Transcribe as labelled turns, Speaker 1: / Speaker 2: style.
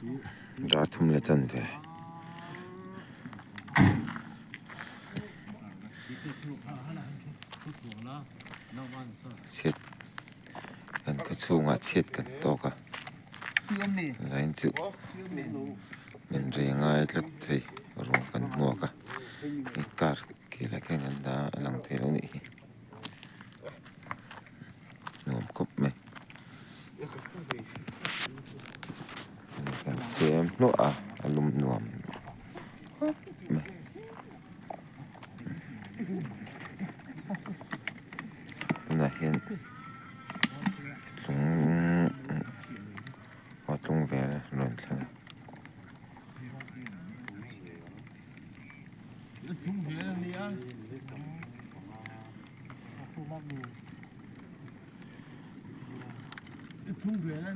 Speaker 1: Dar thum le chan ve siết kan ka chunga siết kan to ka lain chu min ringai tlat thei ro kan mo ka ni kar ki la ke ngan da lang the lo ni nom kop me kan sem no a alum nuam me na hian tlung ve ron thlang
Speaker 2: Tung về là